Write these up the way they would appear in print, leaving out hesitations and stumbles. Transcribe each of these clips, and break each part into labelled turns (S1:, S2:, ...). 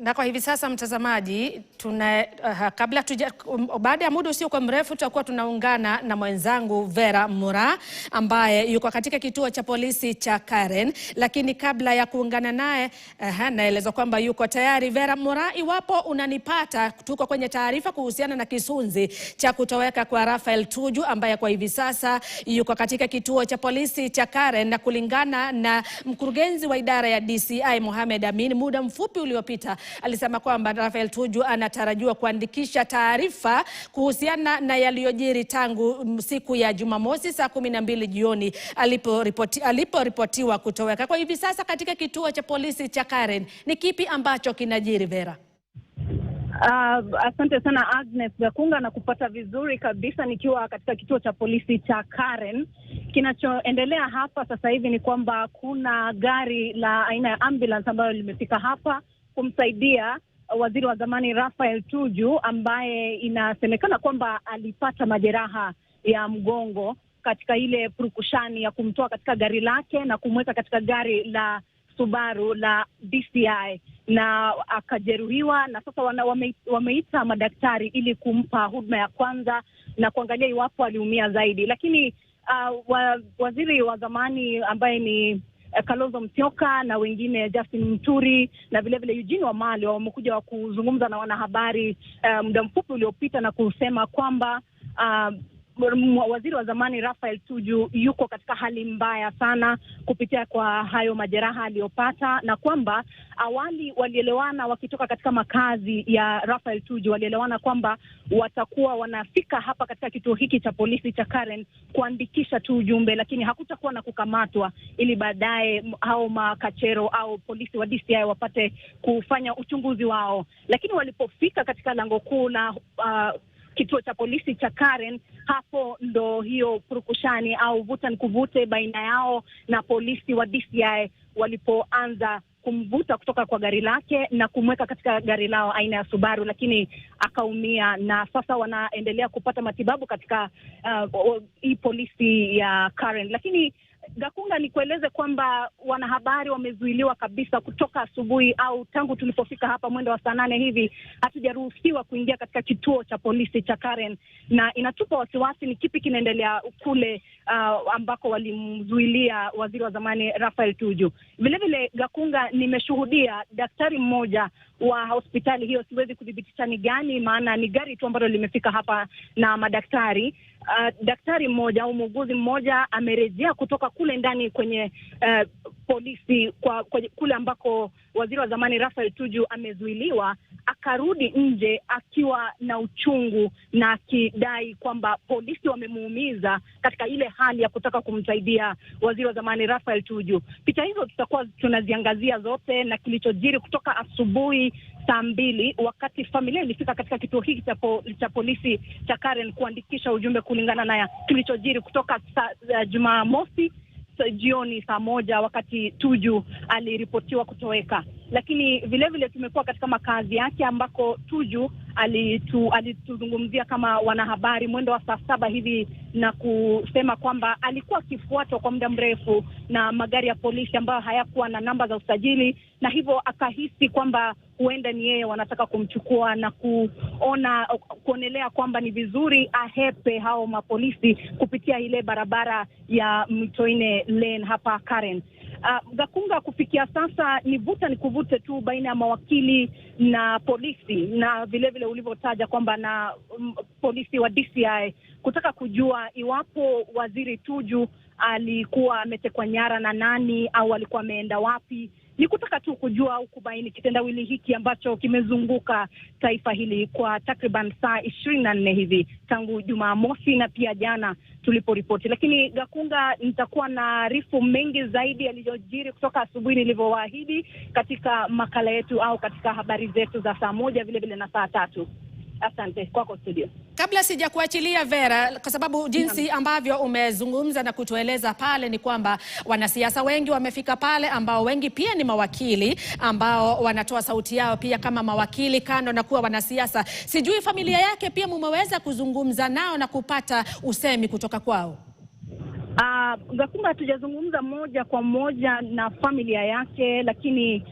S1: Na kwa hivi sasa mtazamaji, baada ya muda usio kwa mrefu tutakuwa tunaungana na mwenzangu Vera Mura ambaye yuko katika kituo cha polisi cha Karen, lakini kabla ya kuungana naye naeleza kwamba yuko tayari. Vera Mura, iwapo unanipata, tuko kwenye taarifa kuhusiana na kisunzi cha kutoweka kwa Raphael Tuju ambaye kwa hivi sasa yuko katika kituo cha polisi cha Karen, na kulingana na mkurugenzi wa idara ya DCI Mohamed Amin, muda mfupi uliopita alisema kwamba Raphael Tuju anatarajiwa kuandikisha taarifa kuhusiana na yaliyojiri tangu siku ya Jumamosi saa 12 jioni aliporipotiwa kutoweka. Kwa hivi sasa katika kituo cha polisi cha Karen, ni kipi ambacho kinajiri, Vera?
S2: Asante sana Agnes Gakunga, na kupata vizuri kabisa nikiwa katika kituo cha polisi cha Karen. Kinachoendelea hapa sasa hivi ni kwamba kuna gari la aina ya ambulance ambayo limefika hapa kumsaidia waziri wa zamani Raphael Tuju ambaye inasemekana kwamba alipata majeraha ya mgongo katika ile purukushani ya kumtoa katika gari lake na kumweka katika gari la Subaru la DCI, na akajeruhiwa, na sasa wameita madaktari ili kumpa huduma ya kwanza na kuangalia iwapo aliumia zaidi. Lakini waziri wa zamani ambaye ni Kalonzo Musyoka na wengine Justin Muturi na vile vile Eugene Wamalwa wamekuja kuzungumza na wanahabari muda mfupi uliopita na kusema kwamba waziri wa zamani Raphael Tuju yuko katika hali mbaya sana kupitia kwa hayo majeraha aliyopata, na kwamba awali walielewana wakitoka katika makazi ya Raphael Tuju, walielewana kwamba watakuwa wanafika hapa katika kituo hiki cha polisi cha Karen kuandikisha tu ujumbe, lakini hakutakuwa na kukamatwa, ili baadaye hao makachero au polisi wa DCI wapate kufanya uchunguzi wao. Lakini walipofika katika lango kuu la kituo cha polisi cha Karen, hapo ndo hiyo purukushani au vuta nikuvute baina yao na polisi wa DCI walipoanza kumvuta kutoka kwa gari lake na kumweka katika gari lao aina ya Subaru, lakini akaumia, na sasa wanaendelea kupata matibabu katika hii polisi ya Karen. Lakini Gakunga, nikueleze kwamba wanahabari wamezuiliwa kabisa kutoka asubuhi au tangu tulipofika hapa mwendo wa saa 8 hivi. Hatujaruhusiwa kuingia katika kituo cha polisi cha Karen, na inatupa wasiwasi ni kipi kinaendelea kule ambako walimzuilia waziri wa zamani Raphael Tuju. Vile vile Gakunga, nimeshuhudia daktari mmoja wa hospitali hiyo, siwezi kudhibitisha ni gani maana ni gari tu ambalo limefika hapa na madaktari. Daktari mmoja au muuguzi mmoja amerejea kutoka kule ndani kwenye polisi kule ambako waziri wa zamani Raphael Tuju amezuiliwa, akarudi nje akiwa na uchungu na akidai kwamba polisi wamemuumiza katika ile hali ya kutaka kumsaidia waziri wa zamani Raphael Tuju. Picha hizo tutakuwa tunaziangazia zote na kilichojiri kutoka asubuhi saa 2 wakati familia ilifika katika kituo hiki cha polisi cha Karen kuandikisha ujumbe, kulingana na kilichojiri kutoka Jumamosi jioni saa 1 wakati Tuju aliripotiwa kutoweka. Lakini vile vile tumekuwa katika makazi yake ambako Tuju alituzungumzia kama wanahabari mwendo wa saa 7 hivi, na kusema kwamba alikuwa akifuatwa kwa muda mrefu na magari ya polisi ambayo hayakuwa na namba za usajili, na hivyo akahisi kwamba huenda ni yeye wanataka kumchukua na kuonelea kwamba ni vizuri ahepe hao mapolisi kupitia ile barabara ya Mitoine Lane hapa Karen. Gakunga, kufikia sasa ni vuta ni kuvute tu baina ya mawakili na polisi, na vile vile ulivyotaja kwamba na polisi wa DCI kutaka kujua iwapo waziri Tuju alikuwa ametekwa nyara na nani au alikuwa ameenda wapi. Ni kutaka tu kujua au kubaini kitendawili hiki ambacho kimezunguka taifa hili kwa takriban saa 24 hivi tangu Jumamosi na pia jana tuliporipoti. Lakini Gakunga, nitakuwa na arifu mengi zaidi yaliyojiri kutoka asubuhi nilivyowaahidi katika makala yetu au katika habari zetu za saa 1 vile vile na saa 3. Asante kwako studio.
S1: Kabla sija kuachilia Vera, kwa sababu jinsi ambavyo umezungumza na kutueleza pale ni kwamba wanasiasa wengi wamefika pale ambao wengi pia ni mawakili ambao wanatoa sauti yao pia kama mawakili kando na kuwa wanasiasa. Sijui familia yake pia mumeweza kuzungumza nao na kupata usemi kutoka kwao?
S2: Gakunga, hatujazungumza moja kwa moja na familia yake, lakini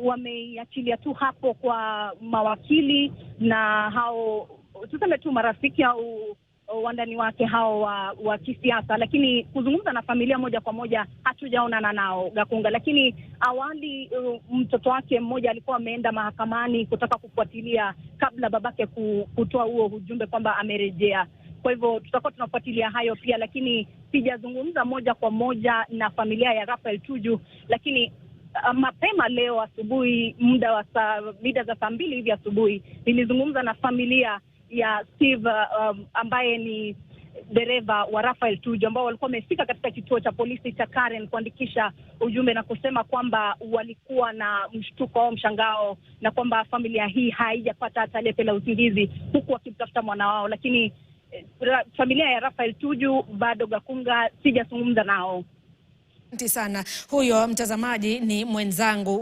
S2: wameiachilia tu hapo kwa mawakili na hao tuseme tu marafiki au wandani wake hao wa kisiasa, lakini kuzungumza na familia moja kwa moja hatujaonana nao Gakunga. Lakini awali mtoto wake mmoja alikuwa ameenda mahakamani kutaka kufuatilia kabla babake kutoa huo ujumbe kwamba amerejea. Kwa hivyo tutakuwa tunafuatilia hayo pia, lakini sijazungumza moja kwa moja na familia ya Raphael Tuju. Lakini mapema leo asubuhi, mida za saa 2 hivi asubuhi, nilizungumza na familia ya Steve ambaye ni dereva wa Raphael Tuju, ambao walikuwa wamefika katika kituo cha polisi cha Karen kuandikisha ujumbe na kusema kwamba walikuwa na mshtuko au mshangao na kwamba familia hii haijapata hata lepe la usingizi huku wakimtafuta mwana wao. Lakini familia ya Raphael Tuju bado Gakunga sijazungumza nao.
S1: Asante sana. Huyo mtazamaji ni mwenzangu